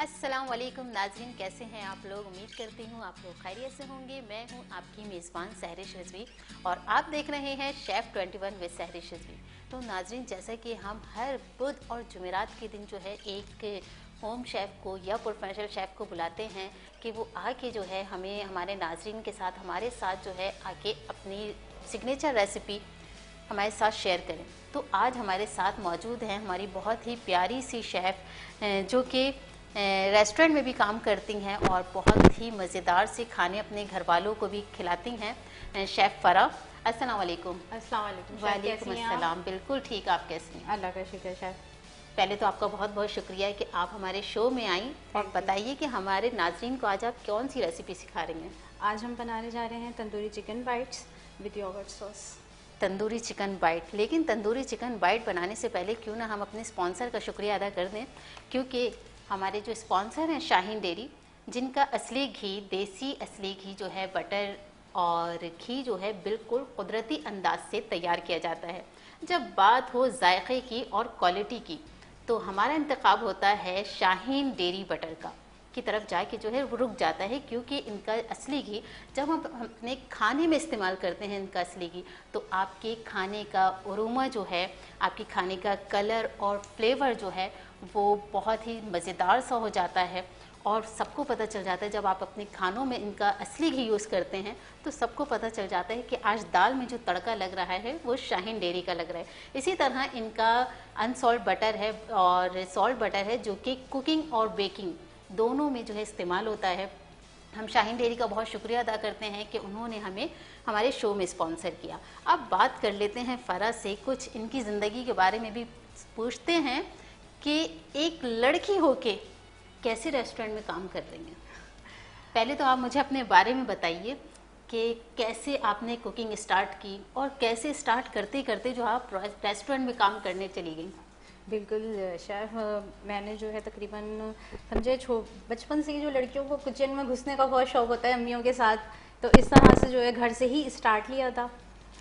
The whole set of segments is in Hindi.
अस्सलाम वालेकुम नाज़रीन, कैसे हैं आप लोग। उम्मीद करती हूँ आप लोग खैरियत से होंगे। मैं हूँ आपकी मेज़बान सहरिश रिजवी और आप देख रहे हैं शेफ़ 21 विद सहरिश रिजवी। तो नाज़रीन, जैसा कि हम हर बुध और जुमेरात के दिन जो है एक होम शेफ़ को या प्रोफेशनल शेफ़ को बुलाते हैं कि वो आके जो है हमें हमारे नाज़रीन के साथ हमारे साथ जो है आके अपनी सिग्नेचर रेसिपी हमारे साथ शेयर करें। तो आज हमारे साथ मौजूद हैं हमारी बहुत ही प्यारी सी शेफ़ जो कि रेस्टोरेंट में भी काम करती हैं और बहुत ही मज़ेदार से खाने अपने घर वालों को भी खिलाती हैं, शेफ़ फ़रा। अस्सलाम वालेकुम। अस्सलाम वालेकुम। वालेकुम अस्सलाम। बिल्कुल ठीक, आप कैसी हैं? अल्लाह का शुक्र शेफ। पहले तो आपका बहुत बहुत शुक्रिया है कि आप हमारे शो में आई और बताइए कि हमारे नाज़रीन को आज आप कौन सी रेसिपी सिखा रही हैं। आज हम बनाने जा रहे हैं tandoori chicken bites with yogurt sauce. Tandoori chicken bite. लेकिन तंदूरी चिकन बाइट बनाने से पहले क्यों ना हम अपने स्पॉन्सर का शुक्रिया अदा कर दें, क्योंकि हमारे जो स्पॉन्सर हैं शाहीन डेयरी, जिनका असली घी, देसी असली घी जो है, बटर और घी जो है बिल्कुल कुदरती अंदाज से तैयार किया जाता है। जब बात हो जायके की और क्वालिटी की, तो हमारा इंतखाब होता है शाहीन डेयरी बटर की तरफ जाके जो है वो रुक जाता है, क्योंकि इनका असली घी जब हम अपने खाने में इस्तेमाल करते हैं इनका असली घी, तो आपके खाने का अरोमा जो है, आपके खाने का कलर और फ्लेवर जो है वो बहुत ही मज़ेदार सा हो जाता है। और सबको पता चल जाता है जब आप अपने खानों में इनका असली घी यूज़ करते हैं, तो सबको पता चल जाता है कि आज दाल में जो तड़का लग रहा है वो शाहीन डेयरी का लग रहा है। इसी तरह इनका अनसॉल्ट बटर है और सॉल्ट बटर है, जो कि कुकिंग और बेकिंग दोनों में जो है इस्तेमाल होता है। हम शाहीन डेयरी का बहुत शुक्रिया अदा करते हैं कि उन्होंने हमें हमारे शो में स्पॉन्सर किया। अब बात कर लेते हैं फ़रा से, कुछ इनकी ज़िंदगी के बारे में भी पूछते हैं कि एक लड़की होके कैसे रेस्टोरेंट में काम कर रही हैं। पहले तो आप मुझे अपने बारे में बताइए कि कैसे आपने कुकिंग स्टार्ट की और कैसे स्टार्ट करते करते जो आप रेस्टोरेंट में काम करने चली गई। बिल्कुल शेफ, मैंने जो है तकरीबन समझे बचपन से ही जो लड़कियों को किचन में घुसने का बहुत शौक होता है अम्मियों के साथ, तो इस तरह से जो है घर से ही स्टार्ट लिया था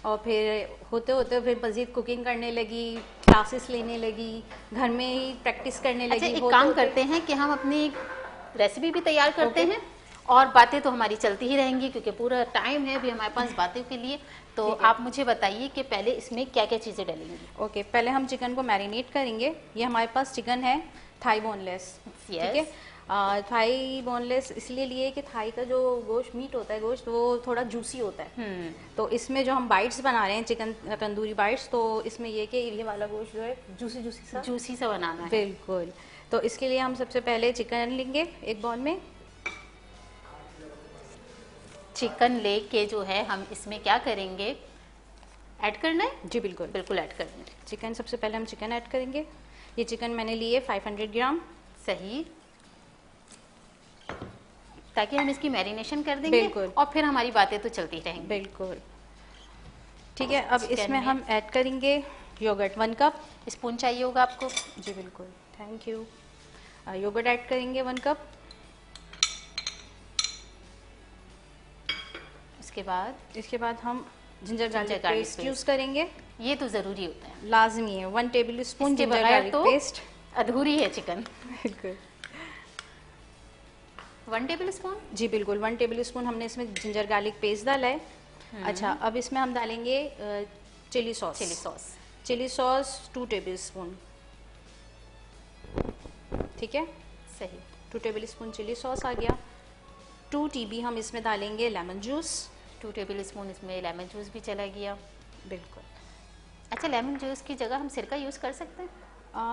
और फिर होते होते फिर मज़ीद कुकिंग करने लगी, क्लासेस लेने लगी, घर में ही प्रैक्टिस करने लगी। अच्छा, एक काम करते हैं कि हम अपनी रेसिपी भी तैयार करते हैं और बातें तो हमारी चलती ही रहेंगी, क्योंकि पूरा टाइम है अभी हमारे पास बातों के लिए। तो आप मुझे बताइए कि पहले इसमें क्या क्या चीज़ें डलेंगी। ओके, पहले हम चिकन को मैरिनेट करेंगे। ये हमारे पास चिकन है थाई बोनलेस, ठीक है। थाई बोनलेस इसलिए लिए कि थाई का जो गोश्त मीट होता है, गोश्त वो थोड़ा जूसी होता है। तो इसमें जो हम बाइट्स बना रहे हैं चिकन तंदूरी बाइट्स, तो इसमें ये कि ये वाला गोश्त जो है जूसी सा बनाना है। बिल्कुल। तो इसके लिए हम सबसे पहले चिकन लेंगे एक बाउल में। चिकन लेके जो है हम इसमें क्या करेंगे, ऐड करना है। जी बिल्कुल बिल्कुल ऐड करना है। चिकन सबसे पहले हम चिकन ऐड करेंगे। ये चिकन मैंने लिए 500 ग्राम। सही, ताकि हम इसकी मैरिनेशन कर देंगे। बिल्कुल। और फिर हमारी बातें तो चलती रहेंगी। बिल्कुल ठीक है। अब इसमें हम ऐड करेंगे योगर्ट 1 कप। स्पून चाहिए होगा आपको। जी बिल्कुल, थैंक यू। योगर्ट ऐड करेंगे 1 कप। इसके बाद हम जिंजर गार्लिक पेस्ट यूज़ करेंगे। ये तो ज़रूरी होता है, लाजमी है। 1 table spoon ginger garlic paste. अधूरी है चिकन। बिल्कुल 1 टेबल स्पून। जी बिल्कुल, 1 टेबल स्पून हमने इसमें जिंजर गार्लिक पेस्ट डाला है। अच्छा, अब इसमें हम डालेंगे chilli sauce. Chilli sauce 2 tablespoon, ठीक है। सही, 2 टेबल स्पून चिली सॉस आ गया। 2 TB हम इसमें डालेंगे लेमन जूस। 2 टेबल स्पून इसमें लेमन जूस भी चला गया। बिल्कुल। अच्छा, लेमन जूस की जगह हम सिरका यूज़ कर सकते हैं?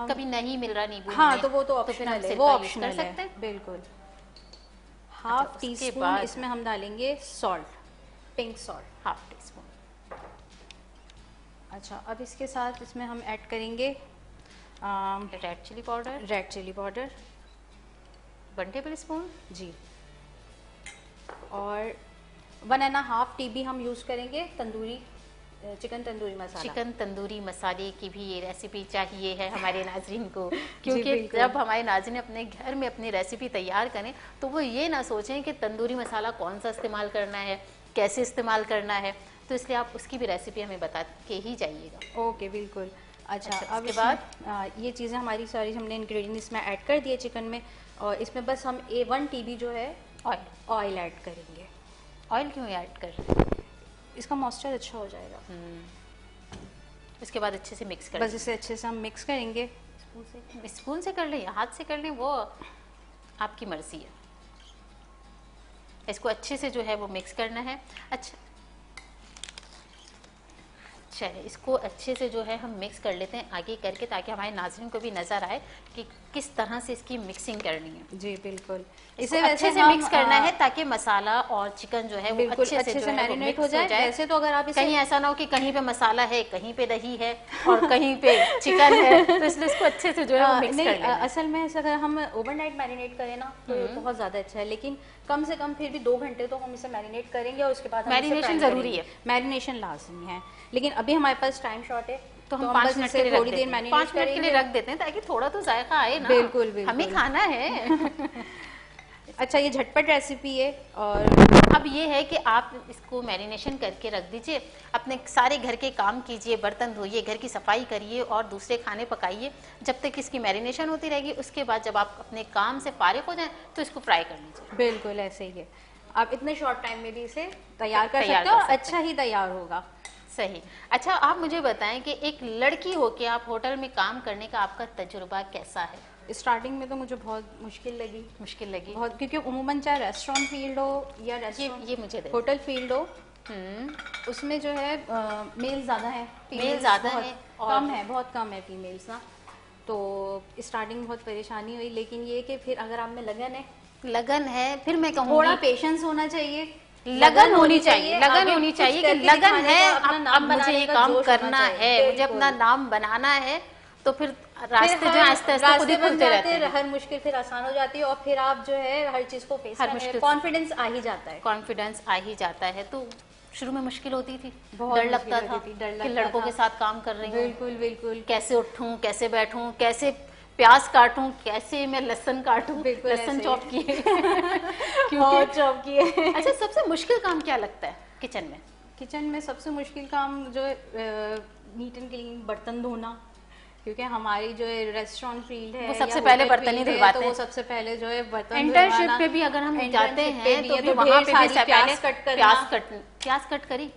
कभी नहीं मिल रहा नींबू। हाँ, तो वो तो ऑप्शनल है, वो ऑप्शनल कर सकते हैं। बिल्कुल। हाफ टी स्पून इसमें हम डालेंगे salt, pink salt, half teaspoon. अच्छा, अब इसके साथ इसमें हम ऐड करेंगे red chilli powder 1 tablespoon. जी। और 1.5 TB हम यूज़ करेंगे चिकन तंदूरी मसाले की भी ये रेसिपी चाहिए है हमारे नाजरीन को, क्योंकि जब हमारे नाजरीन अपने घर में अपनी रेसिपी तैयार करें तो वो ये ना सोचें कि तंदूरी मसाला कौन सा इस्तेमाल करना है, कैसे इस्तेमाल करना है। तो इसलिए आप उसकी भी रेसिपी हमें बता के ही जाइएगा। ओके बिल्कुल। अच्छा, अब इसके बाद ये चीज़ें हमारी सारी हमने इंग्रेडिएंट इसमें ऐड कर दिए चिकन में, और इसमें बस हम 1 TB जो है ऑयल ऐड करेंगे। ऑयल क्यों ऐड कर रहे हैं? इसका मॉइस्चर अच्छा हो जाएगा। इसके बाद अच्छे से मिक्स कर बस इसे अच्छे से हम मिक्स करेंगे। स्पून से कर लें या हाथ से कर लें, वो आपकी मर्जी है। इसको अच्छे से जो है वो मिक्स करना है। अच्छा चलिए, इसको अच्छे से जो है हम मिक्स कर लेते हैं आगे करके, ताकि हमारे नाज़रीन को भी नज़र आए कि किस तरह से इसकी मिक्सिंग करनी है। जी बिल्कुल, इसे अच्छे से मिक्स करना है ताकि मसाला और चिकन जो है वो अच्छे से मैरिनेट हो जाए। वैसे तो अगर आप इसे कहीं ऐसा ना हो कि कहीं पे मसाला है, कहीं पे दही है और कहीं पे चिकन है, तो इसलिए इसको अच्छे से जो है वो मिक्स कर लेना है। असल में अगर हम ओवरनाइट मैरिनेट करें ना तो बहुत ज़्यादा अच्छा है, लेकिन कम से कम फिर भी 2 घंटे तो हम इसे मैरिनेट करेंगे, और उसके बाद मैरिनेशन ज़रूरी है, मैरिनेशन लाजमी है। लेकिन अभी हमारे पास टाइम शॉर्ट है, तो हम 5 मिनट के लिए थोड़ी देर मैरिनेट 5 मिनट के लिए रख देते हैं ताकि थोड़ा तो जायका आए ना। बिल्कुल बिल्कुल, हमें खाना है। अच्छा, ये झटपट रेसिपी है। और अब ये है कि आप इसको मैरिनेशन करके रख दीजिए, अपने सारे घर के काम कीजिए, बर्तन धोइए, घर की सफाई करिए और दूसरे खाने पकाइए जब तक इसकी मैरिनेशन होती रहेगी। उसके बाद जब आप अपने काम से फारिग हो जाएं तो इसको फ्राई कर लीजिए। बिल्कुल ऐसे ही है, आप इतने शॉर्ट टाइम में भी इसे तैयार कर सकते हो और अच्छा ही तैयार होगा। सही। अच्छा, आप मुझे बताएं कि एक लड़की होके आप होटल में काम करने का आपका तजुर्बा कैसा है? स्टार्टिंग में तो मुझे बहुत मुश्किल लगी बहुत, क्योंकि उम्मूमन चाहे रेस्टोरेंट फील्ड हो या ये मुझे होटल फील्ड हो, उसमें जो है मेल ज़्यादा है, मेल ज़्यादा है, कम है, बहुत कम है फीमेल्स ना। तो स्टार्टिंग में बहुत परेशानी हुई, लेकिन ये कि फिर अगर आप में लगन है, फिर मैं कहूँगी थोड़ा पेशेंस होना चाहिए, लगन होनी चाहिए कि लगन है, अब मुझे ये काम करना है, मुझे अपना नाम बनाना है, तो फिर रास्ते जो आस्ते आस्ते खुद ही खुलते रहते हैं। हर मुश्किल फिर आसान हो जाती है, और फिर आप जो है हर चीज को फेस करने में कॉन्फिडेंस आ ही जाता है। तो शुरू में मुश्किल होती थी, डर लगता था कि लड़कों के साथ काम कर रही हूँ, बिल्कुल कैसे उठूं, कैसे बैठूं, कैसे प्याज काटूं, कैसे मैं लहसुन काटूं, लहसुन चॉप किए बहुत चॉप किए। अच्छा, सबसे मुश्किल काम क्या लगता है किचन में? किचन में सबसे मुश्किल काम जो है नीट एंड क्लीन, बर्तन धोना, क्योंकि हमारी जो रेस्टोरेंट फील्ड है वो सबसे पहले बर्तन ही धुलवाते हैं, तो वो सबसे पहले जो है बर्तन। इंटर्नशिप पे भी अगर हम जाते हैं तो भी वहाँ पे भी प्याज कट करी,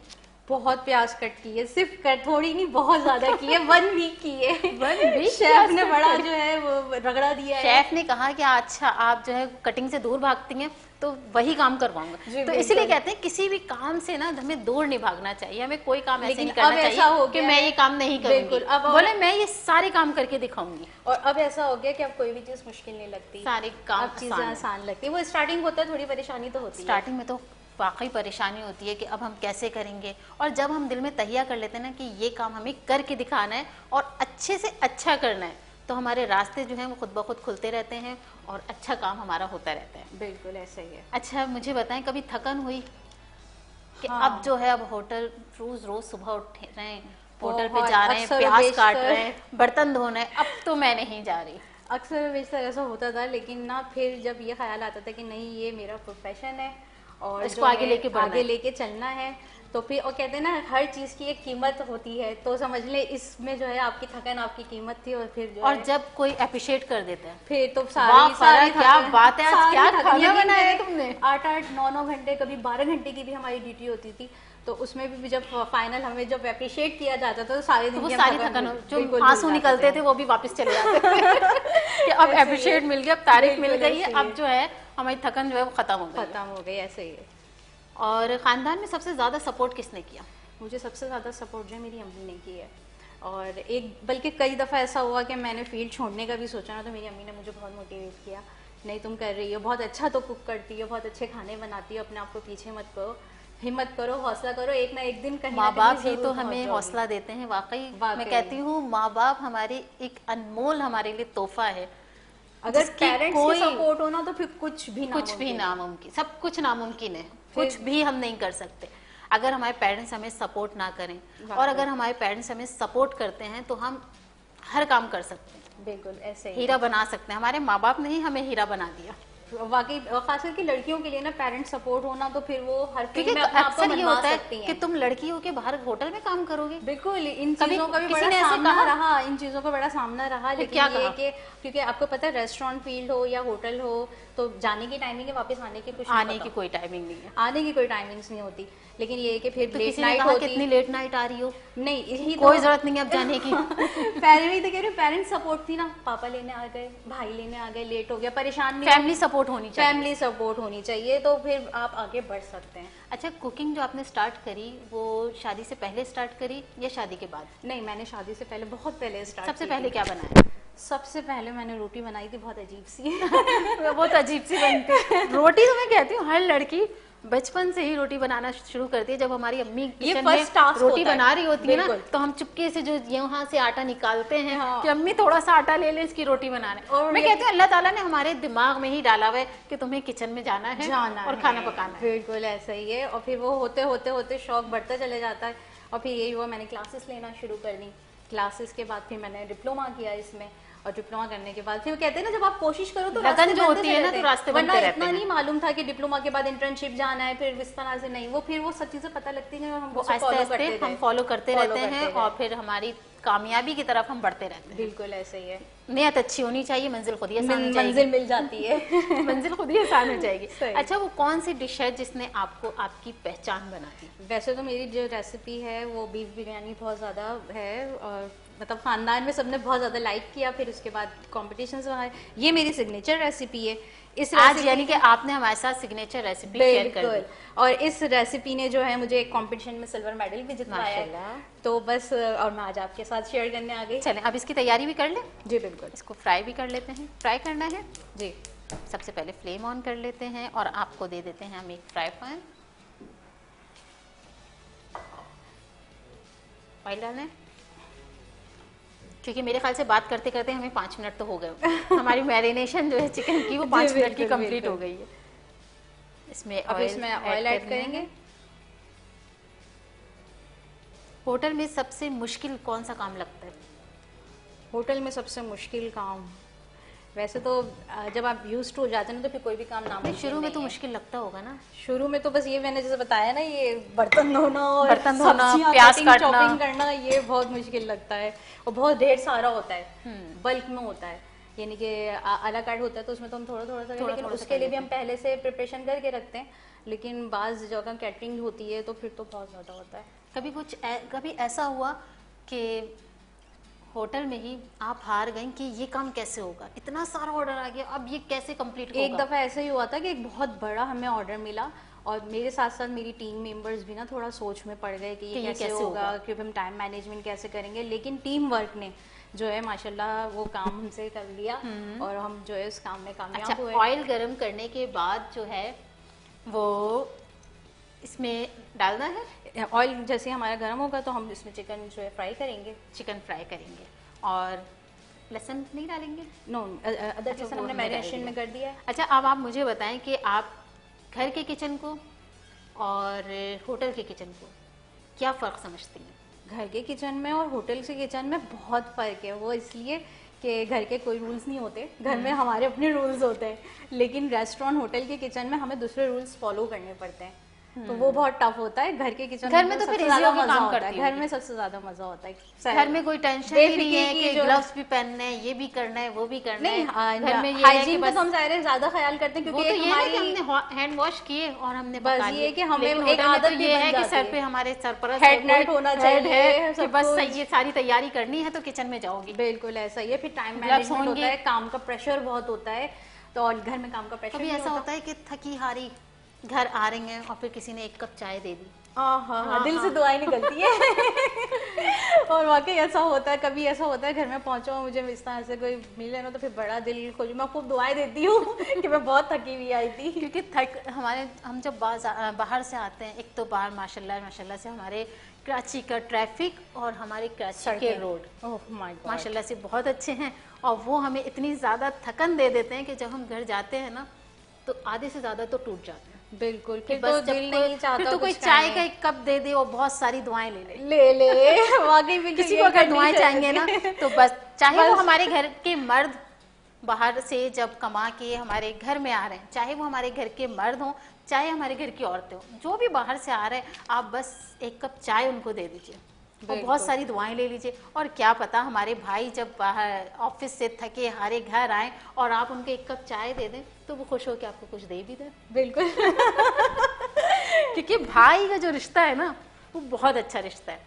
बहुत प्याज कट की है, सिर्फ कट थोड़ी नहीं, बहुत ज्यादा की है। 1 वीक की है। 1 वीक शेफ ने बड़ा जो है वो रगड़ा दिया है। शेफ ने कहा कि अच्छा आप जो है कटिंग से दूर भागती हैं तो वही काम करवाऊंगा। तो इसीलिए कहते हैं किसी भी काम से ना हमें दूर नहीं भागना चाहिए, हमें कोई काम ऐसे नहीं करना चाहिए कि मैं ये काम नहीं करूंगी, बोले मैं ये सारे काम करके दिखाऊंगी। और अब ऐसा हो गया कि अब कोई भी चीज मुश्किल नहीं लगती, सारे काम चीजें आसान लगती है। वो स्टार्टिंग होता है, थोड़ी परेशानी तो होती है, स्टार्टिंग में तो वाकई परेशानी होती है कि अब हम कैसे करेंगे, और जब हम दिल में तहिया कर लेते हैं ना कि ये काम हमें करके दिखाना है और अच्छे से अच्छा करना है, तो हमारे रास्ते जो हैं वो खुद ब खुद खुलते रहते हैं और अच्छा काम हमारा होता रहता है। बिल्कुल ऐसा ही है। अच्छा, मुझे बताएं कभी थकन हुई कि अब जो है अब होटल रोज सुबह उठ रहे हैं, होटल पे जा रहे हैं, प्याज काट रहे हैं, बर्तन धोना है, अब तो मैं नहीं जा रही। अक्सर वैसा ऐसा होता था, लेकिन ना फिर जब ये ख्याल आता था कि नहीं ये मेरा प्रोफेशन है और इसको आगे लेके चलना है, तो फिर और कहते हैं ना हर चीज की एक कीमत होती है, तो समझ ले इसमें जो है आपकी थकन आपकी कीमत थी। और फिर जो और जब कोई अप्रिशिएट कर देता है फिर तो सारी क्या बात है, आज क्या खाना बनाया है तुमने। 8-8 9-9 घंटे, कभी 12 घंटे की भी हमारी ड्यूटी होती थी, तो उसमें भी जब फाइनल हमें जब अप्रिशिएट किया जाता था तो सारे दिन की सारी थकन जो आंसू निकलते थे वो भी वापस चले जाते कि अब अप्रिशिएट मिल गया, अब तारीफ मिल गई है, अब जो है हमारी थकन जो है वो खत्म हो गई। ऐसे ही है। और ख़ानदान में सबसे ज़्यादा सपोर्ट किसने किया? मुझे सबसे ज़्यादा सपोर्ट जो मेरी अम्मी ने की है, और बल्कि कई दफ़ा ऐसा हुआ कि मैंने फील्ड छोड़ने का भी सोचा ना, तो मेरी अम्मी ने मुझे बहुत मोटिवेट किया, नहीं तुम कर रही हो, बहुत अच्छा तो कुक करती हो, बहुत अच्छे खाने बनाती हो, अपने आप को पीछे मत करो, हिम्मत करो, हौसला करो, एक ना एक दिन कहीं माँ बाप ही तो हमें हौसला देते हैं। वाकई मैं कहती हूँ माँ बाप हमारे एक अनमोल हमारे लिए तोहफा है। अगर पेरेंट्स की सपोर्ट हो ना तो फिर कुछ भी नामुमकिन, सब कुछ नामुमकिन है, कुछ भी हम नहीं कर सकते अगर हमारे पेरेंट्स हमें सपोर्ट ना करें। और अगर हमारे पेरेंट्स हमें सपोर्ट करते हैं तो हम हर काम कर सकते हैं। बिल्कुल ऐसे ही हीरा बना सकते हैं। हमारे माँ बाप ने ही हमें हीरा बना दिया। वाकई खास करके लड़कियों के लिए ना पेरेंट्स सपोर्ट होना, तो फिर वो हर फील्ड क्योंकि में अपने आप को अक्सर ये मनवा होता सकती है हैं कि तुम लड़की हो के बाहर होटल में काम करोगे। बिल्कुल, इन कभी चीज़ों का भी किसी बड़ा ने ऐसे सामना कहा? रहा, इन चीज़ों का बड़ा सामना रहा। फिर लेकिन क्या ये कहा? कि क्योंकि आपको पता है रेस्टोरेंट फील्ड हो या होटल हो, तो जाने की टाइमिंग है, वापस आने की कुछ नहीं आने पता। की कोई टाइमिंग नहीं है। आने की कोई टाइमिंग्स नहीं होती। लेकिन ये है कि फिर तो लेट किसी ने नाइट कहा होती। कितनी लेट नाइट आ रही हो, नहीं, यही कोई तो जरूरत नहीं है अब जाने की। पहले तो कह रही हूँ, पेरेंट्स सपोर्ट थी ना, पापा लेने आ गए, भाई लेने आ गए, लेट हो गया, परेशान नहीं हो। फैमिली सपोर्ट होनी चाहिए। फैमिली सपोर्ट होनी चाहिए, तो फिर आप आगे बढ़ सकते हैं। अच्छा, कुकिंग जो आपने स्टार्ट करी वो शादी से पहले स्टार्ट करी या शादी के बाद? नहीं, मैंने शादी से पहले, बहुत पहले स्टार्ट। सबसे पहले क्या बनाया? सबसे पहले मैंने रोटी बनाई थी, बहुत अजीब सी। बहुत अजीब सी बनती है रोटी। तो मैं कहती हूँ हर लड़की बचपन से ही रोटी बनाना शुरू करती है। जब हमारी अम्मी किचन में रोटी बना रही होती है ना, तो हम चुपके से जो यहाँ से आटा निकालते हैं, हाँ। कि अम्मी थोड़ा सा आटा ले ले, इसकी रोटी बनाना है। मैं कहती हूँ अल्लाह ताला ने हमारे दिमाग में ही डाला हुआ है कि तुम्हें किचन में जाना है और खाना पकाना है। बिल्कुल ऐसा ही है। और फिर वो होते होते होते शौक बढ़ता चले जाता है। और फिर यही हुआ, मैंने क्लासेस लेना शुरू कर दी। क्लासेस के बाद फिर मैंने डिप्लोमा किया इसमें, और डिप्लोमा करने के बाद फिर वो कहते हैं ना, जब आप कोशिश करो तो लगन जो होती है ना, तो रास्ते बनते रहते हैं। इतना नहीं मालूम था कि डिप्लोमा के बाद इंटर्नशिप जाना है, फिर इस तरह से नहीं, वो फिर वो सब चीजें पता लगती हैं और हम हम फॉलो करते रहते हैं और फिर हमारी कामयाबी की तरफ हम बढ़ते रहते हैं। बिल्कुल ऐसे ही है। नियत अच्छी होनी चाहिए, मंजिल खुद ही आसान हो जाएगी। मंजिल मिल जाती है। मंजिल खुद ही आसान हो जाएगी। अच्छा, वो कौन सी डिश है जिसने आपको आपकी पहचान बना दी? वैसे तो मेरी जो रेसिपी है वो बीफ बिरयानी बहुत ज़्यादा है, और मतलब खानदान में सबने बहुत ज़्यादा लाइक किया। फिर उसके बाद कॉम्पिटिशन्स वहाँ, ये मेरी सिग्नेचर रेसिपी है। इस आज यानी कि आपने हमारे साथ सिग्नेचर रेसिपी शेयर कर दी। और इस रेसिपी ने जो है मुझे एक कंपटीशन में सिल्वर मेडल भी जितवाया है। तो बस, और मैं आज आपके साथ शेयर करने आ गई। चलें अब इसकी तैयारी भी कर लें। जी बिल्कुल। इसको फ्राई भी कर लेते हैं। फ्राई करना है जी। सबसे पहले फ्लेम ऑन कर लेते हैं और आपको दे देते हैं हम एक फ्राई पैन। ऑयल डालें, क्योंकि मेरे ख्याल से बात करते करते हमें 5 मिनट तो हो गए। हमारी मैरिनेशन जो है चिकन की वो 5 मिनट की कंप्लीट हो गई है। इसमें ऑयल ऐड करेंगे। होटल में सबसे मुश्किल कौन सा काम लगता है? होटल में सबसे मुश्किल काम, वैसे तो जब आप यूज्ड हो जाते हैं तो फिर कोई भी काम नामुमकिन नहीं। शुरू में तो मुश्किल लगता होगा ना? शुरू में तो बस ये मैंने जैसे बताया ना, ये बर्तन धोना और प्याज काटना, चॉपिंग करना, ये बहुत मुश्किल लगता है। और बहुत ढेर सारा होता है, बल्क में होता है, यानी कि अला कार्ड होता है तो उसमें तो हम थोड़ा सा, लेकिन उसके लिए भी हम पहले से प्रिपरेशन करके रखते हैं। लेकिन बाज़ जगह कैटरिंग होती है तो फिर तो बहुत ज़्यादा होता है। कभी ऐसा हुआ कि होटल में ही आप हार गए कि ये काम कैसे होगा, इतना सारा ऑर्डर आ गया, अब ये कैसे कंप्लीट होगा? एक दफ़ा ऐसा ही हुआ था कि एक बहुत बड़ा हमें ऑर्डर मिला और मेरे साथ साथ मेरी टीम मेंबर्स भी ना थोड़ा सोच में पड़ गए कि ये कैसे होगा, क्योंकि हम टाइम मैनेजमेंट कैसे करेंगे। लेकिन टीम वर्क ने जो है माशाल्लाह वो काम हमसे कर लिया और हम जो है उस काम में कामयाब हुए। ऑयल गर्म करने के बाद जो है वो इसमें डालना है। ऑयल जैसे हमारा गर्म होगा तो हम इसमें चिकन जो है फ्राई करेंगे। चिकन फ्राई करेंगे और लहसुन नहीं डालेंगे? नो, अदरक लहसुन हमने मैरिनेशन में कर दिया है। अच्छा, अब आप मुझे बताएं कि आप घर के किचन को और होटल के किचन को क्या फ़र्क समझती हैं? घर के किचन में और होटल के किचन में बहुत फ़र्क है। वो इसलिए कि घर के कोई रूल्स नहीं होते, घर में हमारे अपने रूल्स होते हैं, लेकिन रेस्टोरेंट होटल के किचन में हमें दूसरे रूल्स फॉलो करने पड़ते हैं, तो वो बहुत टफ होता है। घर के किचन घर में तो फिर ज्यादा मजा होता है, घर में सबसे ज्यादा मजा होता है। घर में कोई टेंशन नहीं है कि ग्लव्स भी पहनने हैं, ये भी करना है, वो भी करना है। घर में हाइजीन का तो हम ज्यादा ख्याल करते हैं, क्योंकि हमारी हमने हैंड वॉश किए और हमने बस ये कि हमें एक आदत ये है कि सर पे हमारे सरपरस्त हेड नेट होना चाहिए कि बस ये सारी तैयारी करनी है तो किचन में जाओगी। बिल्कुल ऐसा ही है। फिर टाइम मैनेजमेंट होता है, काम का प्रेशर बहुत होता है, तो और घर में काम का प्रेशर कभी ऐसा होता है कि थकी हारी घर आ रही हैं और फिर किसी ने 1 कप चाय दे दी, दिल से दुआएं निकलती है। और वाकई ऐसा होता है, कभी ऐसा होता है घर में पहुंचा मुझे इस तरह से कोई मिले ना तो फिर बड़ा दिल खोल, मैं खूब दुआएं देती हूँ कि मैं बहुत थकी हुई आई थी। क्योंकि हम जब बाहर से आते हैं, एक तो बाहर माशाल्लाह से हमारे कराची का ट्रैफिक और हमारे कराची के रोड माशाल्लाह से बहुत अच्छे हैं, और वो हमें इतनी ज़्यादा थकन दे देते हैं कि जब हम घर जाते हैं ना तो आधे से ज़्यादा तो टूट जाते हैं। बिल्कुल, फिर तो दिल नहीं चाहता, फिर तो कोई चाय का 1 कप दे दे और बहुत सारी दुआएं ले वाकई में किसी को अगर दुआएं चाहिए ना तो बस, चाहे वो हमारे घर के मर्द बाहर से जब कमा के हमारे घर में आ रहे हैं, चाहे वो हमारे घर के मर्द हों चाहे हमारे घर की औरतें हों, जो भी बाहर से आ रहे हैं, आप बस एक कप चाय उनको दे दीजिए और बहुत सारी दुआएं ले लीजिए। और क्या पता हमारे भाई जब बाहर ऑफिस से थके हारे घर आए और आप उनको एक कप चाय दे दें तो वो खुश होकर आपको कुछ दे भी दें। बिल्कुल क्योंकि भाई का जो रिश्ता है ना वो बहुत अच्छा रिश्ता है।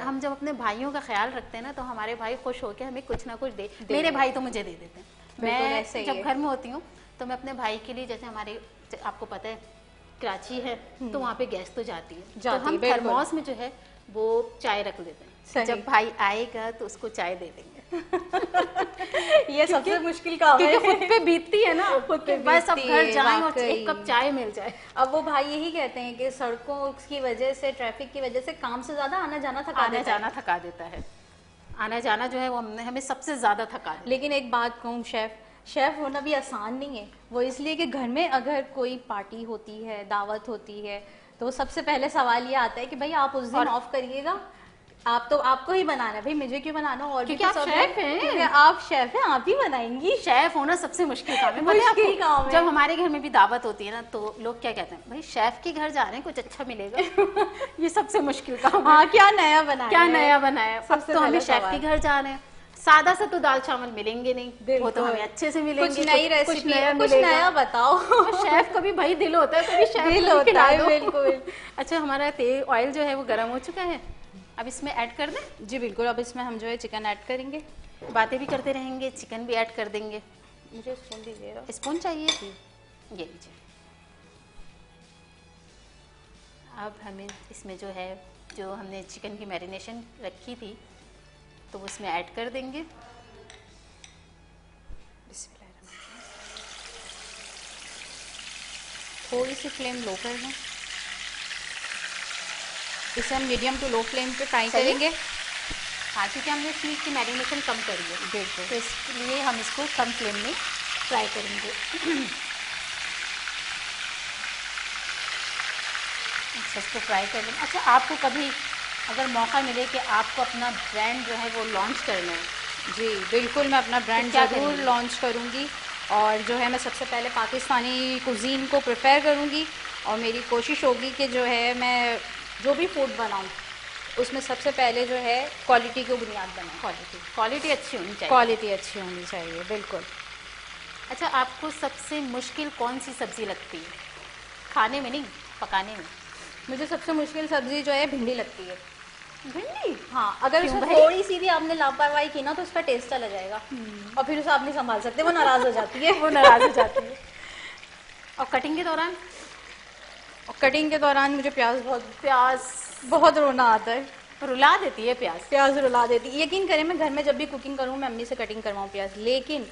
हम जब अपने भाइयों का ख्याल रखते हैं ना तो हमारे भाई खुश होकर हमें कुछ ना कुछ दे। मेरे भाई तो मुझे दे देते हैं। मैं जब घर में होती हूँ तो मैं अपने भाई के लिए, जैसे हमारे आपको पता है कराची है तो वहाँ पे गैस तो जाती है, तो हम थर्मोस में जो है वो चाय रख लेते हैं। जब भाई आएगा तो उसको चाय दे देंगे। ये सबसे मुश्किल काम है, क्योंकि खुद पे बीतती है ना, खुद पे बस अब घर जाएं और एक कप चाय मिल जाए। अब वो भाई यही कहते हैं कि सड़कों की वजह से, ट्रैफिक की वजह से काम से ज्यादा आना जाना थका देता है। आना जाना जो है वो हमें सबसे ज्यादा थका देता है। लेकिन एक बात कहूँ, शेफ होना भी आसान नहीं है। वो इसलिए कि घर में अगर कोई पार्टी होती है, दावत होती है, तो सबसे पहले सवाल ये आता है कि भाई आप उस दिन ऑफ करिएगा, आपको ही बनाना है। भाई मुझे क्यों बनाना, और क्योंकि आप शेफ हैं, आप शेफ हैं, आप ही बनाएंगी। शेफ होना सबसे मुश्किल काम है। मुश्किल काम है। जब हमारे घर में भी दावत होती है ना तो लोग क्या कहते हैं, भाई शेफ के घर जा रहे हैं कुछ अच्छा मिलेगा। ये सबसे मुश्किल काम है। हाँ, क्या नया बनाया। अब तो हमें शेफ के घर जा रहे हैं, सादा से तो दाल चावल मिलेंगे नहीं, वो तो हमें अच्छे से मिलेंगे। कुछ नई रेसिपी, कुछ नया बताओ। शेफ का भी भाई दिल होता है, कभी शेफ दिल होता है, बिल्कुल। अच्छा, हमारा तेल ऑयल जो है वो गर्म हो चुका है, अब इसमें ऐड कर दें। जी बिल्कुल, अब इसमें हम जो है चिकन ऐड करेंगे। बातें भी करते रहेंगे, चिकन भी ऐड कर देंगे। मुझे स्पून दीजिएगा। स्पून चाहिए? ये लीजिए। अब हमें इसमें जो है, जो हमने चिकन की मैरिनेशन रखी थी तो वो इसमें ऐड कर देंगे। थोड़ी सी फ्लेम लो कर दें, इसे हम मीडियम टू लो फ्लेम पे फ्राई करेंगे। हाँ, क्योंकि हमने इसकी मैरिनेशन कम करी है, बिल्कुल, तो इसलिए हम इसको कम फ्लेम में फ्राई करेंगे। अच्छा, इसको फ्राई कर लें। अच्छा, आपको कभी अगर मौका मिले कि आपको अपना ब्रांड जो है वो लॉन्च करना है? जी बिल्कुल, मैं अपना ब्रांड ज़रूर लॉन्च करूँगी। और जो है मैं सबसे पहले पाकिस्तानी कुजीन को प्रेफर करूँगी और मेरी कोशिश होगी कि जो है मैं जो भी फूड बनाऊँ उसमें सबसे पहले जो है क्वालिटी को बुनियाद बनाऊँ। क्वालिटी अच्छी होनी चाहिए। क्वालिटी अच्छी होनी चाहिए, बिल्कुल। अच्छा, आपको सबसे मुश्किल कौन सी सब्ज़ी लगती है? खाने में नहीं, पकाने में। मुझे सबसे मुश्किल सब्ज़ी जो है भिंडी लगती है। भिंडी? हाँ, अगर उसमें थोड़ी सी भी आपने लापरवाही की ना तो उसका टेस्ट चला जाएगा और फिर उसे आप नहीं संभाल सकते, वो नाराज़ हो जाती है। वो नाराज़ हो जाती है। और कटिंग के दौरान? कटिंग के दौरान मुझे प्याज बहुत रोना आता है। रुला देती है प्याज रुला देती है। यकीन करें, मैं घर में जब भी कुकिंग करूँ मैं अम्मी से कटिंग करवाऊँ प्याज, लेकिन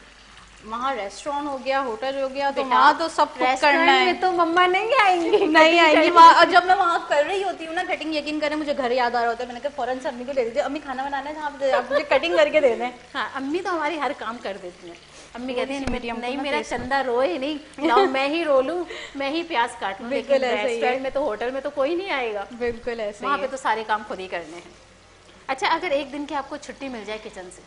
वहाँ रेस्टोरेंट हो गया, होटल हो गया, तो वहाँ तो सब कुक करना है। तो मम्मा नहीं आएंगी। नहीं आएंगी वहाँ। और जब मैं वहाँ कर रही होती हूँ ना कटिंग, यकीन करें मुझे घर याद आ रहा होता है। मैंने कहा फौरन से अम्मी को दे दीजिए, अम्मी खाना बनाना है, आप मुझे कटिंग करके दे दें। हाँ, अम्मी तो हमारी हर काम कर देती है। अम्मी कहती है नहीं, मेरा चंदा रोए नहीं, लाओ मैं ही रो लूँ, मैं ही प्याज काट लूँ। बिल्कुल ऐसे ही है। में तो होटल में तो कोई नहीं आएगा। बिल्कुल ऐसे, वहाँ पे तो सारे काम खुद ही करने हैं। अच्छा, अगर एक दिन की आपको छुट्टी मिल जाए किचन से,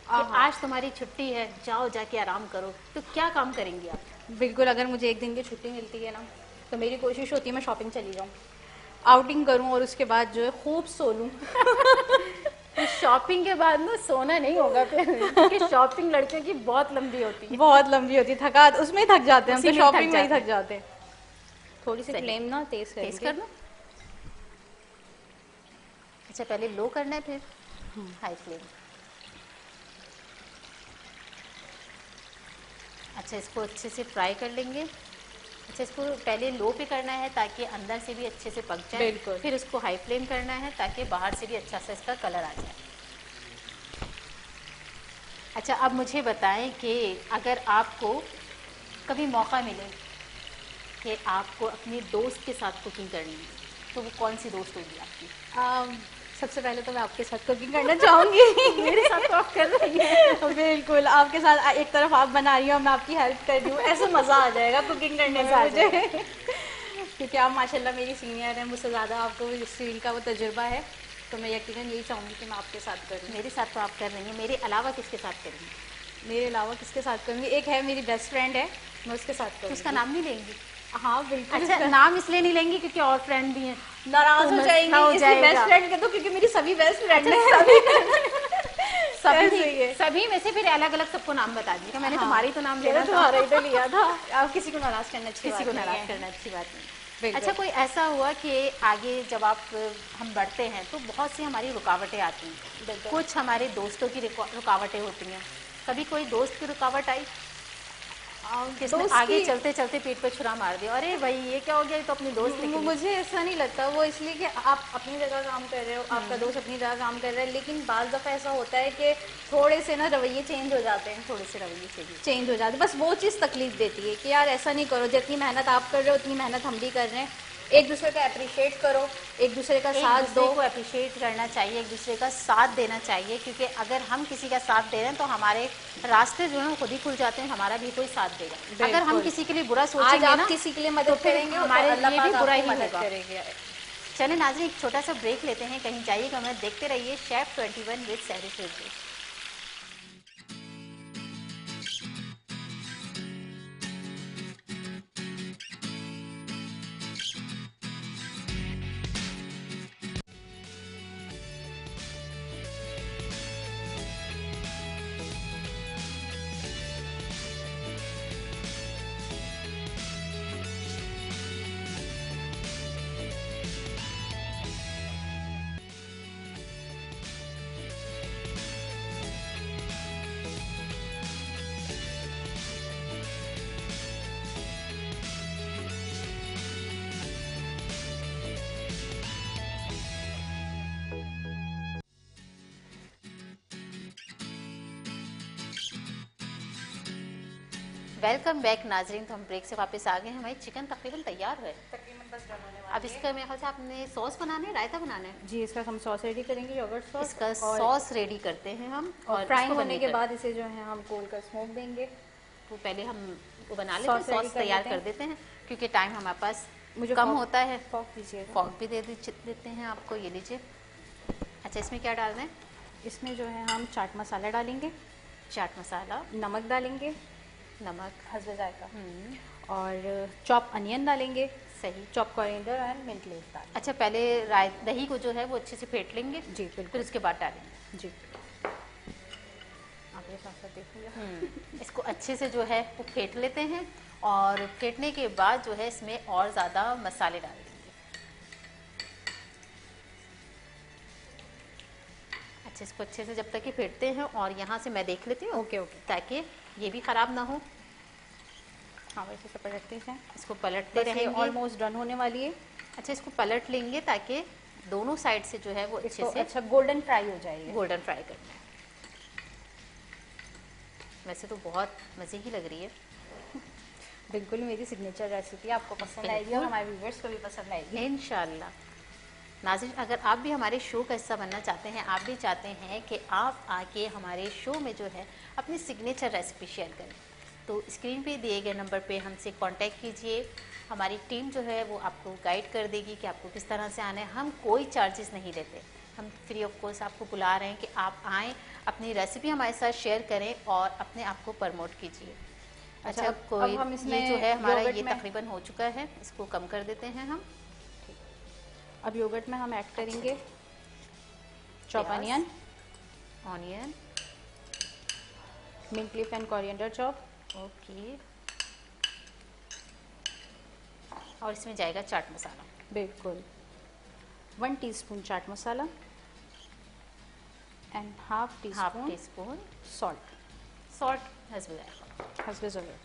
आज तुम्हारी छुट्टी है, जाओ जाके आराम करो, तो क्या काम करेंगी आप? बिल्कुल, अगर मुझे एक दिन की छुट्टी मिलती है ना तो मेरी कोशिश होती है मैं शॉपिंग चली जाऊँ, आउटिंग करूँ और उसके बाद जो है खूब सो लूँ। शॉपिंग के बाद ना सोना नहीं होगा फिर, क्योंकि शॉपिंग लड़कियों की बहुत लंबी होती है। बहुत लंबी होती है, थका उसमें ही थक जाते हैं हम तो, शॉपिंग में ही थक जाते हैं। थोड़ी सी फ्लेम ना तेज करना। अच्छा, पहले लो करना है फिर हाई फ्लेम। अच्छा, इसको अच्छे से फ्राई कर लेंगे। अच्छा, इसको पहले लो पे करना है ताकि अंदर से भी अच्छे से पक जाए, फिर इसको हाई फ्लेम करना है ताकि बाहर से भी अच्छा सा इसका कलर आ जाए। अच्छा, अब मुझे बताएं कि अगर आपको कभी मौका मिले कि आपको अपनी दोस्त के साथ कुकिंग करनी है तो वो कौन सी दोस्त होगी आपकी? सबसे पहले तो मैं आपके साथ कुकिंग करना चाहूँगी। मेरे साथ तो आप कर रही हैं। बिल्कुल, आपके साथ एक तरफ आप बना रही हो, मैं आपकी हेल्प कर रही हूँ, ऐसे मज़ा आ जाएगा कुकिंग करने में मुझे। क्योंकि आप माशाल्लाह मेरी सीनियर हैं, मुझसे ज़्यादा आपको इस फील्ड का वो तजुर्बा है, तो मैं यकीनन यही चाहूँगी कि मैं आपके साथ करूँ। मेरे साथ तो आप कर रही हैं, मेरे अलावा किसके साथ करेंगी? मेरे अलावा किसके साथ करूँगी? एक है मेरी बेस्ट फ्रेंड है, मैं उसके साथ करूँगी। उसका नाम नहीं लेंगी? हाँ बिल्कुल। अच्छा, नाम इसलिए नहीं लेंगी क्योंकि और फ्रेंड भी हैं, नाराज हो जाएंगी इसलिए बेस्ट फ्रेंड के दो, क्योंकि मेरी सभी बेस्ट फ्रेंड हैं। सभी में से फिर अलग अलग सबको नाम बता दीजिएगा। मैंने तुम्हारी तो नाम लेना था, तुम्हारा ही तो लिया था। आप किसी को नाराज करना अच्छी बात किसी को नहीं नाराज है। करना अच्छी बात नहीं। अच्छा, कोई ऐसा हुआ कि आगे जब हम बढ़ते हैं तो बहुत सी हमारी रुकावटें आती हैं, कुछ हमारे दोस्तों की रुकावटें होती हैं, कभी कोई दोस्त की रुकावट आई जिसने आगे चलते चलते पीठ पे छुरा मार दिया, अरे भाई ये क्या हो गया, ये तो अपनी दोस्त निकली? मुझे ऐसा नहीं लगता। वो इसलिए कि आप अपनी जगह काम कर रहे हो, आपका दोस्त अपनी जगह काम कर रहा है, लेकिन बाज़ दफ़ा ऐसा होता है कि थोड़े से ना रवैये चेंज हो जाते हैं, थोड़े से रवैये चेंज हो जाते हैं। बस वो चीज़ तकलीफ देती है कि यार ऐसा नहीं करो, जितनी मेहनत आप कर रहे हो उतनी मेहनत हम भी कर रहे हैं। एक दूसरे का अप्रिशिएट करो, एक दूसरे का साथ दो, को अप्रिशिएट करना चाहिए, एक दूसरे का साथ देना चाहिए, क्योंकि अगर हम किसी का साथ दे रहे हैं तो हमारे रास्ते जो हैं खुद ही खुल जाते हैं, हमारा भी कोई साथ देगा। अगर हम किसी के लिए बुरा सोचेंगे ना, किसी के लिए मदद करेंगे, हमारे लिए भी बुरा ही मदद करेंगे। चले नाज़रीन, एक छोटा सा ब्रेक लेते हैं, कहीं जाइएगा मत, देखते रहिए शेफ 21 विद सहरी फिरदौस। वेलकम बैक नाजरीन। तो हम ब्रेक से वापस आ गए हैं। हमारी चिकन तकरीबन तैयार है, तकरीबन बस डन होने वाली है। अब इसका मेरे ख्याल से आपने सॉस बनाना है, रायता बनाना है? जी, इसका हम सॉस रेडी करेंगे, योगर्ट सॉस। इसका सॉस रेडी करते हैं हम, और फ्राई होने के बाद इसे जो है हम कोल कर स्मोक देंगे। तो पहले हम वो बना लेते हैं, सॉस तैयार कर देते हैं, क्योंकि टाइम हमारे पास मुझे कम होता है। फॉक दीजिए, फॉक भी देते हैं आपको, ये लीजिए। अच्छा, इसमें क्या डालना है? इसमें जो है हम चाट मसाला डालेंगे, चाट मसाला, नमक डालेंगे, नमक हस्बे जायका, और चॉप अनियन डालेंगे, सही, chop coriander and mint leaves डालेंगे। अच्छा, पहले दही को जो है वो अच्छे से फेंट लेंगे। जी बिल्कुल, फिर उसके बाद डालेंगे। जी, आप ये साथ साथ देखिए। इसको अच्छे से जो है वो फेंट लेते हैं, और फेंटने के बाद जो है इसमें और ज़्यादा मसाले डाल देंगे। अच्छा, इसको अच्छे से जब तक कि फेंटते हैं, और यहाँ से मैं देख लेती हूँ, ओके ओके, ताकि ये भी ख़राब ना हो। हाँ, वैसे से पलटते हैं, इसको पलटते रहेंगे। ऑलमोस्ट डन होने वाली है। अच्छा, इसको पलट लेंगे ताकि दोनों साइड से जो है वो अच्छे से अच्छा गोल्डन फ्राई हो जाएगी। गोल्डन फ्राई करना है। वैसे तो बहुत मज़े की लग रही है। बिल्कुल मेरी सिग्नेचर रेसिपी आपको पसंद आएगी और हमारे व्यूअर्स को भी पसंद आएगी इंशाल्लाह। नाज़रीन, अगर आप भी हमारे शो का हिस्सा बनना चाहते हैं, आप भी चाहते हैं कि आप आके हमारे शो में जो है अपनी सिग्नेचर रेसिपी शेयर करें, तो स्क्रीन पे दिए गए नंबर पे हमसे कांटेक्ट कीजिए। हमारी टीम जो है वो आपको गाइड कर देगी कि आपको किस तरह से आना है। हम कोई चार्जेस नहीं लेते, हम फ्री ऑफ कॉस्ट आपको बुला रहे हैं कि आप आएँ, अपनी रेसिपी हमारे साथ शेयर करें और अपने आप को प्रमोट कीजिए। अच्छा, कोई हम ये जो है हमारा ये तकरीबन हो चुका है, इसको कम कर देते हैं हम। अब योगर्ट में हम ऐड करेंगे chop onion, mint leaf and coriander chop, okay, और इसमें जाएगा चाट मसाला। बिल्कुल, 1 teaspoon chaat masala and half teaspoon salt हस्बे ज़रूरत।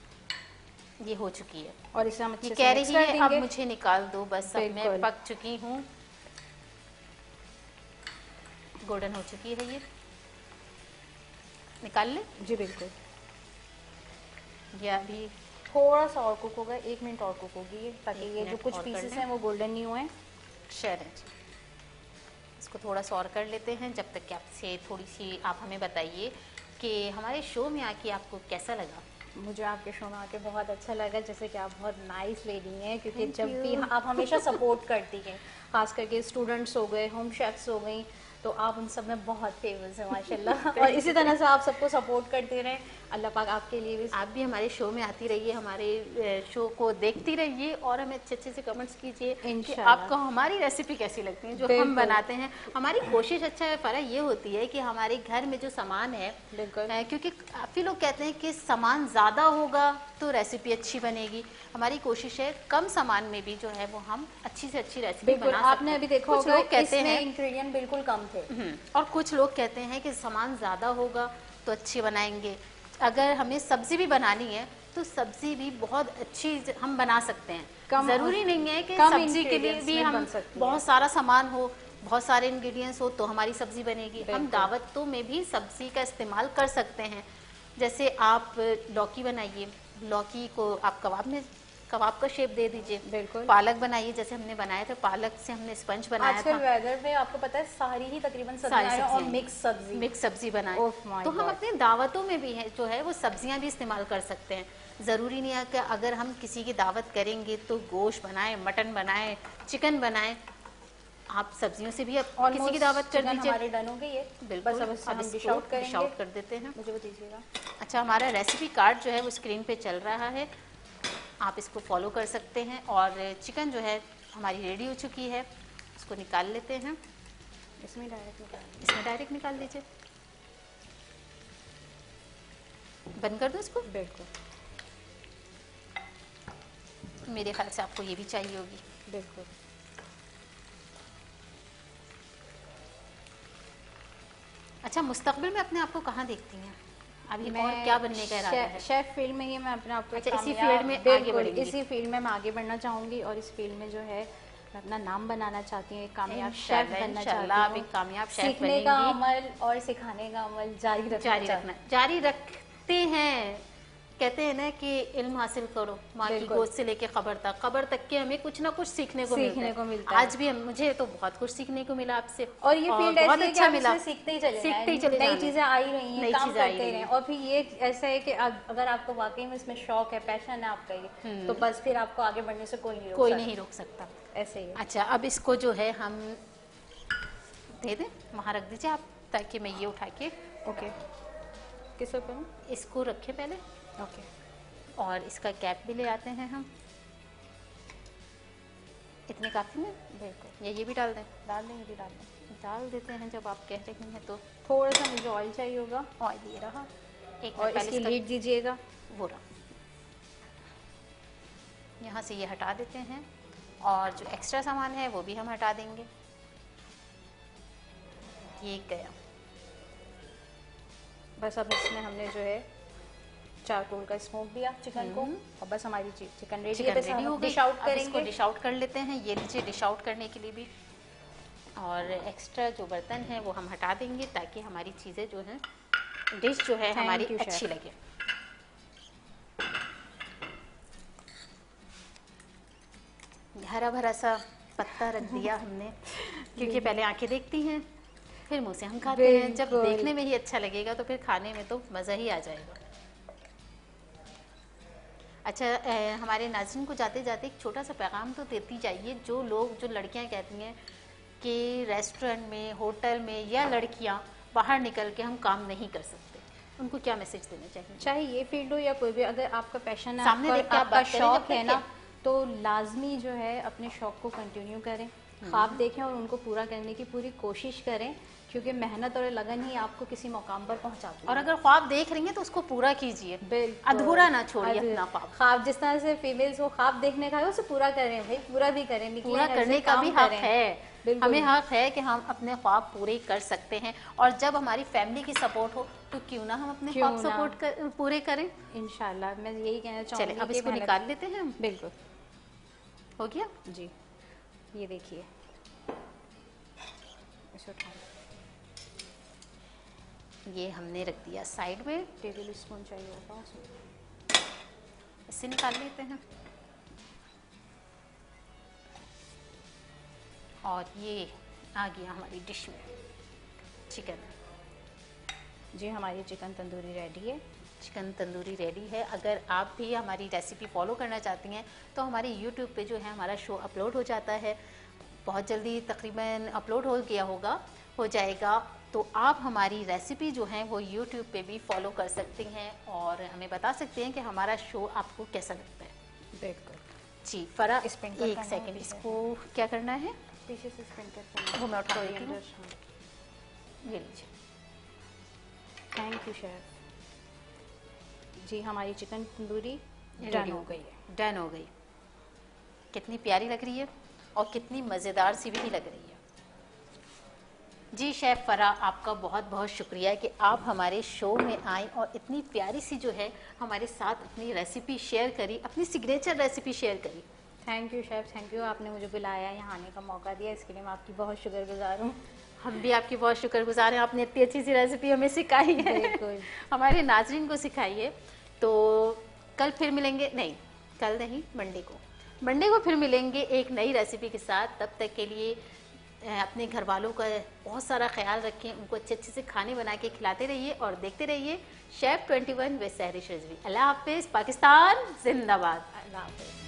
ये हो चुकी है, और इसे हम अच्छे से कह रही है अब मुझे निकाल दो बस, अब मैं पक चुकी हूँ, गोल्डन हो चुकी है, ये निकाल ले। जी बिल्कुल, ये अभी थोड़ा सा और कुक होगा, 1 मिनट और कुक होगी ये, ताकि ये जो कुछ पीसेस हैं वो गोल्डन नहीं हुए। शेयर है, इसको थोड़ा सा और कर लेते हैं, जब तक कि आपसे थोड़ी सी आप हमें बताइए कि हमारे शो में आके आपको कैसा लगा। मुझे आपके शो में आके बहुत अच्छा लगा, जैसे कि आप बहुत नाइस लेडी हैं, क्योंकि जब भी आप हमेशा सपोर्ट करती हैं, खास करके स्टूडेंट्स हो गए, होम शेफ्स हो गई, तो आप उन सब में बहुत फेमस है माशाल्लाह। और इसी तरह से आप सबको सपोर्ट करते रहें, अल्लाह पाक आपके लिए भी। आप भी हमारे शो में आती रहिए, हमारे शो को देखती रहिए और हमें अच्छे अच्छे से कमेंट्स कीजिए कि आपको हमारी रेसिपी कैसी लगती है जो हम बनाते हैं। हमारी कोशिश अच्छा है फ़रा ये होती है कि हमारे घर में जो सामान है, क्योंकि काफ़ी लोग कहते हैं कि सामान ज़्यादा होगा तो रेसिपी अच्छी बनेगी। हमारी कोशिश है कम सामान में भी जो है वो हम अच्छी से अच्छी रेसिपी बना सकते हैं। आपने अभी देखा होगा इसमें इंग्रेडिएंट बिल्कुल कम थे, और कुछ लोग कहते हैं कि सामान ज़्यादा होगा तो अच्छी बनाएंगे। अगर हमें सब्जी भी बनानी है तो सब्जी भी बहुत अच्छी हम बना सकते हैं। ज़रूरी नहीं है कि सब्जी के लिए भी हम बहुत सारा सामान हो, बहुत सारे इंग्रेडिएंट्स हो तो हमारी सब्जी बनेगी। हम दावतों में भी सब्जी का इस्तेमाल कर सकते हैं। जैसे आप लौकी बनाइए, लौकी को आप कबाब का शेप दे दीजिए। बिल्कुल। पालक बनाइए, जैसे हमने बनाया था, पालक से हमने स्पंज बनाया था। आजकल वेदर में आपको पता है सारी ही तकरीबन सब्जियां और मिक्स सब्जी बनाए। तो हम अपनी दावतों में भी है जो है वो सब्जियां भी इस्तेमाल कर सकते हैं। ज़रूरी नहीं है कि अगर हम किसी की दावत करेंगे तो गोश्त बनाएं, मटन बनाएं, चिकन बनाएं। आप सब्जियों से भी किसी की दावत कर दीजिए। हमारी डन हो गई है, बिल्कुल। बस अब डिश आउट कर देते हैं। मुझे बताइएगा। अच्छा, हमारा रेसिपी कार्ड जो है वो स्क्रीन पे चल रहा है, आप इसको फॉलो कर सकते हैं। और चिकन जो है हमारी रेडी हो चुकी है, इसको निकाल लेते हैं। इसमें डायरेक्ट निकाल लीजिए। बंद कर दो इसको। बिल्कुल। मेरे ख्याल से आपको ये भी चाहिए होगी। बिल्कुल। अच्छा, मुस्तकबिल में अपने आप को कहाँ देखती हैं? अभी और क्या बनने का इरादा है? शेफ फील्ड में ही मैं अपने आप को इसी फील्ड में आगे बढ़ेंगी? इसी फील्ड में मैं आगे बढ़ना चाहूँगी और इस फील्ड में जो है मैं अपना नाम बनाना चाहती हूँ, एक कामयाब शेफ बनना चाहती हूँ। कामयाब शेफ सीखने का अमल और सिखाने का अमल जारी रखते हैं। कहते हैं ना कि इल्म हासिल करो माँ की गोद से लेके कब्र तक के हमें कुछ ना कुछ सीखने को मिलता है। आज भी मुझे तो बहुत कुछ सीखने को मिला आपसे, और ये फील्ड बहुत अच्छा मिला। सीखते ही चले नई चीजें आई रही हैं, काम करते रहें। और फिर ये ऐसा है कि अगर आपको वाकई में इसमें शौक है, पैशन है आपका ये, तो बस फिर आपको आगे बढ़ने से कोई नहीं रोक सकता। ऐसे ही। अच्छा, अब इसको जो है हम दे दें, वहाँ रख दीजिए आप, ताकि मैं ये उठा के किस पर इसको रखें पहले। ओके। और इसका कैप भी ले आते हैं हम। इतने काफ़ी है? बिल्कुल। ये भी डाल दें? डाल देते हैं जब आप कह रही हैं तो। थोड़ा सा मुझे ऑयल चाहिए होगा। ऑयल ये रहा। एक और इसकी लीड दीजिएगा। वो रहा। यहाँ से ये हटा देते हैं और जो एक्स्ट्रा सामान है वो भी हम हटा देंगे। ये गया। बस अब इसमें हमने जो है चारकोल का स्मोक दिया चिकन को, और बस हमारी चिकन रेडी हो गई। डिश आउट करेंगे। इसको डिश आउट कर लेते हैं। ये नीचे डिश आउट करने के लिए भी, और एक्स्ट्रा जो बर्तन है वो हम हटा देंगे ताकि हमारी चीज़ें जो हैं, डिश जो है हमारी अच्छी लगे। हरा भरा सा पत्ता रख दिया हमने, क्योंकि पहले आंखें देखती हैं फिर मुँह से हम खाते हैं। जब देखने में ही अच्छा लगेगा तो फिर खाने में तो मज़ा ही आ जाएगा। अच्छा, हमारे नाज़रीन को जाते जाते एक छोटा सा पैगाम तो देती जाइए। जो लड़कियां कहती हैं कि रेस्टोरेंट में, होटल में या लड़कियां बाहर निकल के हम काम नहीं कर सकते, उनको क्या मैसेज देना चाहिए? चाहे ये फील्ड हो या कोई भी, अगर आपका पैशन है, सामने देख के आपका शौक है ना, तो लाजमी जो है अपने शौक को कंटिन्यू करें, ख्वाब देखें और उनको पूरा करने की पूरी कोशिश करें, क्योंकि मेहनत और लगन ही आपको किसी मुकाम पर पहुंचाती है। और अगर ख्वाब देख रही हैं तो उसको पूरा कीजिए, अधूरा ना छोड़िए अपना ख्वाब। जिस तरह से फीमेल्स वो ख्वाब देखने का है उसे पूरा करें भाई, पूरा भी करें, पूरा करने का भी हक है। हमें हक है कि हम अपने ख्वाब पूरे कर सकते हैं, और जब हमारी फैमिली की सपोर्ट हो तो क्यों ना हम अपने ख्वाब पूरे करें। इंशाल्लाह मैं यही कहना चाहूँगी। चलिए अब इसको निकाल लेते हैं हम। बिल्कुल, हो गया जी। ये देखिए, इसे उठाएं। ये हमने रख दिया साइड में। टेबल स्पून चाहिए होगा, इससे निकाल लेते हैं। और ये आ गया हमारी डिश में चिकन। जी, हमारी चिकन तंदूरी रेडी है। चिकन तंदूरी रेडी है। अगर आप भी हमारी रेसिपी फॉलो करना चाहती हैं तो हमारे YouTube पे जो है हमारा शो अपलोड हो जाता है, बहुत जल्दी तकरीबन अपलोड हो गया होगा। हो जाएगा। तो आप हमारी रेसिपी जो है वो यूट्यूब पे भी फॉलो कर सकती हैं और हमें बता सकते हैं कि हमारा शो आपको कैसा लगता है। बिल्कुल जी फरा, स्प्रिंकल एक करना है सेकंड, पीछे इसको क्या करना है? पीछे से स्प्रिंकल करना है। वो मैं उठा थाली देती हूँ। अंदर, हाँ। ये लीजिए। थैंक यू शेफ जी। हमारी चिकन तंदूरी डन हो गई है। डन हो गई। कितनी प्यारी लग रही है और कितनी मज़ेदार सी भी लग रही है। जी शेफ़ फरा, आपका बहुत बहुत शुक्रिया कि आप हमारे शो में आए और इतनी प्यारी सी जो है हमारे साथ अपनी रेसिपी शेयर करी, अपनी सिग्नेचर रेसिपी शेयर करी। Thank you chef, thank you. आपने मुझे बुलाया, यहाँ आने का मौका दिया, इसके लिए मैं आपकी बहुत शुक्रगुजार हूँ। हम भी आपकी बहुत शुक्रगुजार हैं, आपने इतनी अच्छी सी रेसिपी हमें सिखाई है। बिल्कुल। हमारे नाज़रीन को सिखाई है। तो कल फिर मिलेंगे, नहीं कल नहीं, मंडे को फिर मिलेंगे एक नई रेसिपी के साथ। तब तक के लिए अपने घर वालों का बहुत सारा ख्याल रखें, उनको अच्छे अच्छे से खाने बना के खिलाते रहिए और देखते रहिए शेफ 21 विद सहरिश रिजवी। अल्लाह हाफिज़, पाकिस्तान जिंदाबाद। अल्लाह हाफिज़।